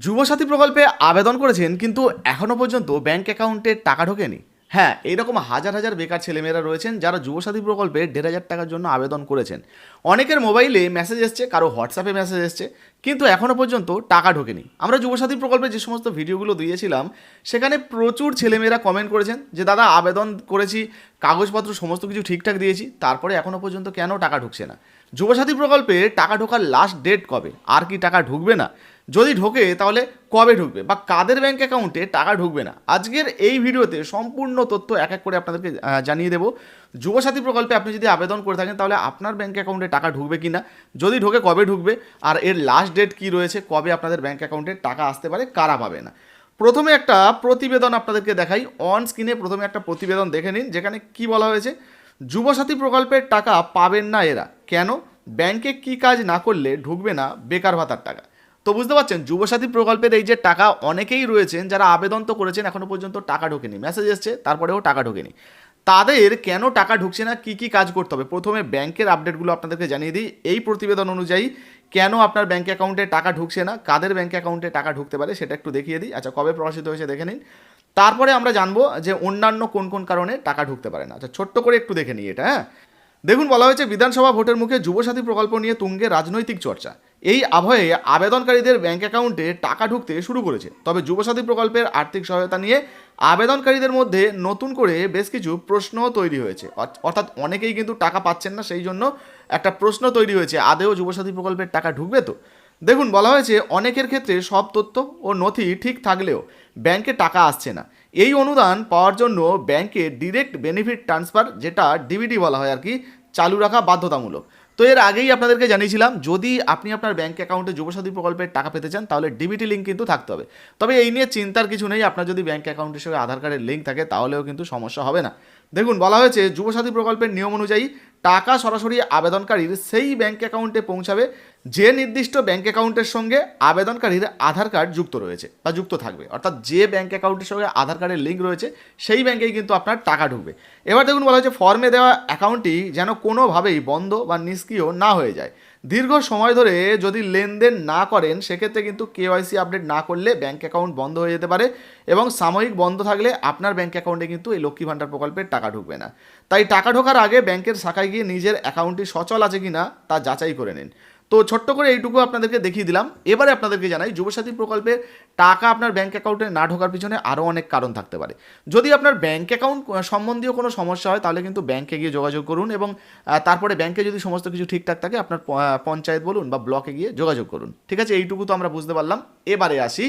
যুবসাথী প্রকল্পে আবেদন করেছেন কিন্তু এখনও পর্যন্ত ব্যাংক অ্যাকাউন্টে টাকা ঢোকেনি। হ্যাঁ, এইরকম হাজার হাজার বেকার ছেলেমেয়েরা রয়েছেন যারা যুবসাথী প্রকল্পে 1,500 টাকার জন্য আবেদন করেছেন। অনেকের মোবাইলে মেসেজ এসছে, কারো হোয়াটসঅ্যাপে মেসেজ এসছে, কিন্তু এখনও পর্যন্ত টাকা ঢোকেনি। আমরা যুবসাথী প্রকল্পে যে সমস্ত ভিডিওগুলো দিয়েছিলাম সেখানে প্রচুর ছেলেমেয়েরা কমেন্ট করেছেন যে দাদা আবেদন করেছি, কাগজপত্র সমস্ত কিছু ঠিকঠাক দিয়েছি, তারপরে এখনও পর্যন্ত কেন টাকা ঢুকছে না। যুবসাথী প্রকল্পে টাকা ঢোকার লাস্ট ডেট কবে, আর কি টাকা ঢুকবে না, যদি ঢোকে তাহলে কবে ঢুকবে বা কাদের ব্যাংক অ্যাকাউন্টে টাকা ঢুকবে না, আজকের এই ভিডিওতে সম্পূর্ণ তথ্য এক এক করে আপনাদেরকে জানিয়ে দেবো। যুবসাথী প্রকল্পে আপনি যদি আবেদন করে থাকেন তাহলে আপনার ব্যাংক অ্যাকাউন্টে টাকা ঢুকবে কি না, যদি ঢোকে কবে ঢুকবে, আর এর লাস্ট ডেট কী রয়েছে, কবে আপনাদের ব্যাংক অ্যাকাউন্টে টাকা আসতে পারে, কারা পাবে না। প্রথমে একটা প্রতিবেদন আপনাদেরকে দেখাই, অন স্ক্রিনে প্রথমে একটা প্রতিবেদন দেখে নিন, যেখানে কি বলা হয়েছে। যুবসাথী প্রকল্পের টাকা পাবেন না এরা, কেন? ব্যাংকে কি কাজ না করলে ঢুকবে না বেকার ভাতার টাকা। তো বুঝতে পারছেন, যুবসাথী প্রকল্পের এই যে টাকা, অনেকেই রয়েছেন যারা আবেদন তো করেছেন, এখনও পর্যন্ত টাকা ঢোকেনি, মেসেজ এসছে তারপরেও টাকা ঢোকেনি। তাদের কেন টাকা ঢুকছে না, কী কী কাজ করতে হবে, প্রথমে ব্যাংকের আপডেটগুলো আপনাদেরকে জানিয়ে দিই। এই প্রতিবেদন অনুযায়ী কেন আপনার ব্যাংক অ্যাকাউন্টে টাকা ঢুকছে না, কাদের ব্যাংক অ্যাকাউন্টে টাকা ঢুকতে পারে সেটা একটু দেখিয়ে দিই। আচ্ছা, কবে প্রকাশিত হয়েছে দেখে নিন, তারপরে আমরা জানবো যে অন্যান্য কোন কোন কারণে টাকা ঢুকতে পারে না। আচ্ছা, ছোট্ট করে একটু দেখে নিই এটা। হ্যাঁ, দেখুন, বলা হয়েছে বিধানসভা ভোটের মুখে যুবসাথী প্রকল্প নিয়ে তুঙ্গে রাজনৈতিক চর্চা। এই আবহে আবেদনকারীদের ব্যাংক অ্যাকাউন্টে টাকা ঢুকতে শুরু করেছে। তবে যুবসাথী প্রকল্পের আর্থিক সহায়তা নিয়ে আবেদনকারীদের মধ্যে নতুন করে বেশ কিছু প্রশ্ন তৈরি হয়েছে, অর্থাৎ অনেকেই কিন্তু টাকা পাচ্ছেন না, সেই জন্য একটা প্রশ্ন তৈরি হয়েছে, আদেও যুবসাথী প্রকল্পের টাকা ঢুকবে তো। দেখুন, বলা হয়েছে অনেকের ক্ষেত্রে সব তথ্য ও নথি ঠিক থাকলেও ব্যাংকে টাকা আসছে না। এই অনুদান পাওয়ার জন্য ব্যাংকে ডিরেক্ট বেনিফিট ট্রান্সফার, যেটা ডিবিটি বলা হয় আর কি, চালু রাখা বাধ্যতামূলক। তো এর আগেই আপনাদেরকে জানিয়েছিলাম, যদি আপনি আপনার ব্যাংক অ্যাকাউন্টে যুবসাথী প্রকল্পের টাকা পেতে চান তাহলে ডিবিটি লিঙ্ক কিন্তু থাকতে হবে। তবে এই নিয়ে চিন্তার কিছু নেই, আপনার যদি ব্যাংক অ্যাকাউন্টের সঙ্গে আধার কার্ডের লিঙ্ক থাকে তাহলেও কিন্তু সমস্যা হবে না। দেখুন, বলা হয়েছে যুবসাথী প্রকল্পের নিয়ম অনুযায়ী টাকা সরাসরি আবেদনকারীর সেই ব্যাংক অ্যাকাউন্টে পৌঁছাবে যে নির্দিষ্ট ব্যাংক অ্যাকাউন্টের সঙ্গে আবেদনকারীর আধার কার্ড যুক্ত রয়েছে বা যুক্ত থাকবে, অর্থাৎ যে ব্যাংক অ্যাকাউন্টের সঙ্গে আধার কার্ডের লিঙ্ক রয়েছে সেই ব্যাংকেই কিন্তু আপনার টাকা ঢুকবে। এবার দেখুন, বলা হয়েছে ফর্মে দেওয়া অ্যাকাউন্টটি যেন কোনোভাবেই বন্ধ বা নিষ্ক্রিয় না হয়ে যায়। দীর্ঘ সময় ধরে যদি লেনদেন না করেন সেক্ষেত্রে কিন্তু কেওয়াইসি আপডেট না করলে ব্যাংক অ্যাকাউন্ট বন্ধ হয়ে যেতে পারে, এবং সাময়িক বন্ধ থাকলে আপনার ব্যাংক অ্যাকাউন্টে কিন্তু এই লক্ষ্মী ভাণ্ডার প্রকল্পের টাকা ঢুকবে না। তাই টাকা ঢোকার আগে ব্যাংকের শাখায় গিয়ে নিজের অ্যাকাউন্টটি সচল আছে কি না তা যাচাই করে নিন। তো ছোট্ট করে এইটুকু আপনাদেরকে দেখিয়ে দিলাম। এবারে আপনাদেরকে জানাই, যুবসাথী প্রকল্পে টাকা আপনার ব্যাংক অ্যাকাউন্টে না ঢোকার পিছনে আরও অনেক কারণ থাকতে পারে। যদি আপনার ব্যাংক অ্যাকাউন্ট সম্বন্ধীয় কোনো সমস্যা হয় তাহলে কিন্তু ব্যাংকে গিয়ে যোগাযোগ করুন, এবং তারপরে ব্যাংকে যদি সমস্ত কিছু ঠিকঠাক থাকে আপনার পঞ্চায়েত বলুন বা ব্লকে গিয়ে যোগাযোগ করুন। ঠিক আছে, এইটুকু তো আমরা বুঝতে পারলাম। এবারে আসি,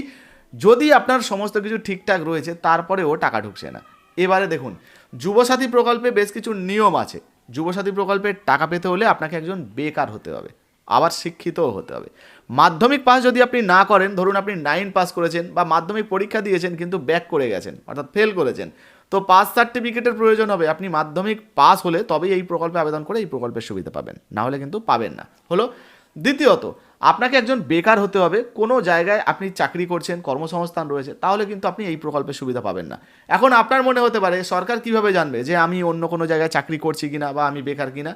যদি আপনার সমস্ত কিছু ঠিকঠাক রয়েছে তারপরেও টাকা ঢুকছে না, এবারে দেখুন, যুবসাথী প্রকল্পে বেশ কিছু নিয়ম আছে। যুবসাথী প্রকল্পে টাকা পেতে হলে আপনাকে একজন বেকার হতে হবে, আবার শিক্ষিতও হতে হবে। মাধ্যমিক পাস যদি আপনি না করেন, ধরুন আপনি 9 পাস করেছেন বা মাধ্যমিক পরীক্ষা দিয়েছেন কিন্তু ব্যাক করে গেছেন, অর্থাৎ ফেল করেছেন, তো পাস সার্টিফিকেটের প্রয়োজন হবে। আপনি মাধ্যমিক পাস হলে তবেই এই প্রকল্পে আবেদন করে এই প্রকল্পের সুবিধা পাবেন, না হলে কিন্তু পাবেন না। হলো দ্বিতীয়ত, আপনাকে একজন বেকার হতে হবে, কোনো জায়গায় আপনি চাকরি করছেন, কর্মসংস্থান রয়েছে, তাহলে কিন্তু আপনি এই প্রকল্পের সুবিধা পাবেন না। এখন আপনার মনে হতে পারে সরকার কিভাবে জানবে যে আমি অন্য কোনো জায়গায় চাকরি করছি কিনা বা আমি বেকার কিনা।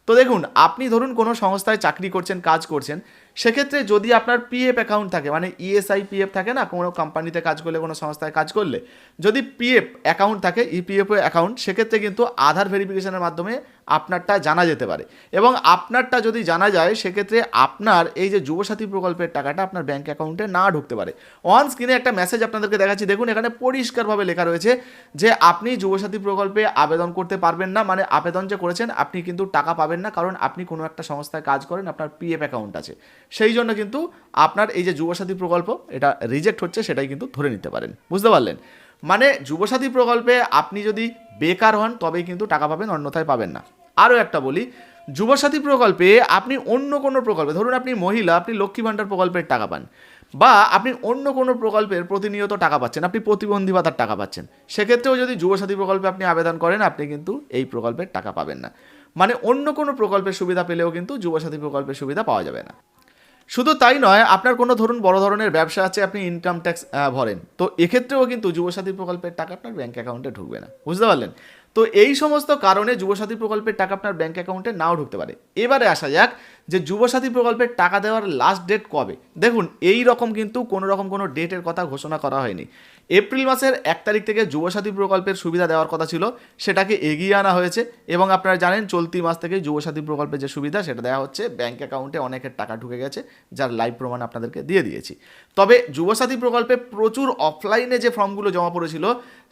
তো দেখুন, আপনি ধরুন কোনো সংস্থায় চাকরি করছেন, কাজ করছেন, সেক্ষেত্রে যদি আপনার পিএফ অ্যাকাউন্ট থাকে, মানে ইএসআই পিএফ থাকে না, কোনো কোম্পানিতে কাজ করলে, কোনো সংস্থায় কাজ করলে যদি পিএফ অ্যাকাউন্ট থাকে, ইপিএফও অ্যাকাউন্ট, সেক্ষেত্রে কিন্তু আধার ভেরিফিকেশনের মাধ্যমে আপনারটা জানা যেতে পারে, এবং আপনারটা যদি জানা যায় সেক্ষেত্রে আপনার এই যে যুবসাথী প্রকল্পের টাকাটা আপনার ব্যাংক অ্যাকাউন্টে না ঢুকতে পারে। অন স্ক্রিনে একটা মেসেজ আপনাদেরকে দেখাচ্ছি, দেখুন এখানে পরিষ্কারভাবে লেখা রয়েছে যে আপনি যুবসাথী প্রকল্পে আবেদন করতে পারবেন না, মানে আবেদন যে করেছেন আপনি কিন্তু টাকা পাবেন না, কারণ আপনি কোনো একটা সংস্থায় কাজ করেন, আপনার পিএফ অ্যাকাউন্ট আছে, সেই জন্য কিন্তু আপনার এই যে যুবসাথী প্রকল্প এটা রিজেক্ট হচ্ছে, সেটাই কিন্তু ধরে নিতে পারেন। বুঝতে পারলেন? মানে যুবসাথী প্রকল্পে আপনি যদি বেকার হন তবেই কিন্তু টাকা পাবেন, অন্যথায় পাবেন না। আরও একটা বলি, যুবসাথী প্রকল্পে আপনি অন্য কোনো প্রকল্পে, ধরুন আপনি মহিলা, আপনি লক্ষ্মী ভাণ্ডার প্রকল্পের টাকা পান, বা আপনি অন্য কোনো প্রকল্পের প্রতিনিয়ত টাকা পাচ্ছেন, আপনি প্রতিবন্ধী ভাতার টাকা পাচ্ছেন, সেক্ষেত্রেও যদি যুবসাথী প্রকল্পে আপনি আবেদন করেন আপনি কিন্তু এই প্রকল্পের টাকা পাবেন না। মানে অন্য কোনো প্রকল্পের সুবিধা পেলেও কিন্তু যুবসাথী প্রকল্পের সুবিধা পাওয়া যাবে না। শুধু তাই নয়, আপনার কোনো ধরুন বড় ধরনের ব্যবসা আছে, আপনি ইনকাম ট্যাক্স ভরেন, তো এক্ষেত্রেও কিন্তু যুবসাথী প্রকল্পের টাকা আপনার ব্যাংক অ্যাকাউন্টে ঢুকবে না। বুঝতে পারলেন? তো এই সমস্ত কারণে যুবসাথী প্রকল্পের টাকা আপনার ব্যাংক অ্যাকাউন্টে নাও ঢুকতে পারে। এবারে আসা যাক যে যুবসাথী প্রকল্পের টাকা দেওয়ার লাস্ট ডেট কবে। দেখুন এই রকম কিন্তু কোনো ডেটের কথা ঘোষণা করা হয়নি। এপ্রিল মাসের 1 তারিখ থেকে যুবসাথী প্রকল্পের সুবিধা দেওয়ার কথা ছিল, সেটাকে এগিয়ে আনা হয়েছে এবং আপনারা জানেন চলতি মাস থেকেই যুবসাথী প্রকল্পের যে সুবিধা সেটা দেওয়া হচ্ছে। ব্যাঙ্ক অ্যাকাউন্টে অনেকের টাকা ঢুকে গেছে, যার লাইভ প্রমাণ আপনাদেরকে দিয়ে দিয়েছি। তবে যুবসাথী প্রকল্পে প্রচুর অফলাইনে যে ফর্মগুলো জমা পড়েছিল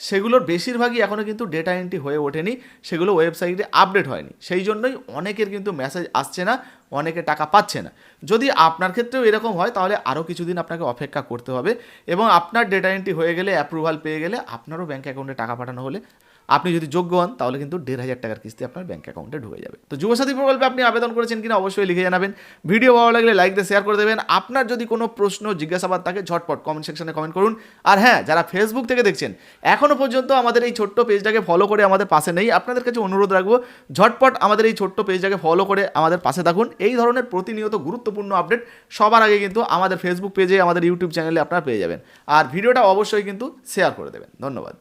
সেগুলোর বেশিরভাগই এখনও কিন্তু ডেটা এন্ট্রি হয়ে ওঠেনি, সেগুলো ওয়েবসাইটে আপডেট হয়নি। সেই জন্যই অনেকের কিন্তু মেসেজ আসছে না, অনেকে টাকা পাচ্ছে না। যদি আপনার ক্ষেত্রেও এরকম হয় তাহলে আরও কিছুদিন আপনাকে অপেক্ষা করতে হবে এবং আপনার ডেটা এন্ট্রি হয়ে গেলে, অ্যাপ্রুভাল পেয়ে গেলে, আপনারও ব্যাঙ্ক অ্যাকাউন্টে টাকা পাঠানো হলে আপনি যদি যোগ্য হন তাহলে কিন্তু 1,500 টাকার কিস্তি আপনার ব্যাঙ্ক অ্যাকাউন্টে ঢুকে যাবে। তো যুবসাথী প্রকল্পে আপনি আবেদন করেছেন কিনা অবশ্যই লিখে জানাবেন। ভিডিও ভালো লাগলে লাইক দিয়ে শেয়ার করে দেবেন। আপনার যদি কোনো প্রশ্ন জিজ্ঞাসাবাদ থাকে ঝটপট কমেন্ট সেকশনে কমেন্ট করুন। আর হ্যাঁ, যারা ফেসবুক থেকে দেখছেন এখনও পর্যন্ত আমাদের এই ছোট্ট পেজটাকে ফলো করে আমাদের পাশে নেই, আপনাদের কাছে অনুরোধ রাখবো ঝটপট আমাদের এই ছোট্ট পেজটাকে ফলো করে আমাদের পাশে থাকুন। এই ধরনের প্রতিনিয়ত গুরুত্বপূর্ণ আপডেট সবার আগে কিন্তু আমাদের ফেসবুক পেজে, আমাদের ইউটিউব চ্যানেলে আপনারা পেয়ে যাবেন। আর ভিডিওটা অবশ্যই কিন্তু শেয়ার করে দেবেন। ধন্যবাদ।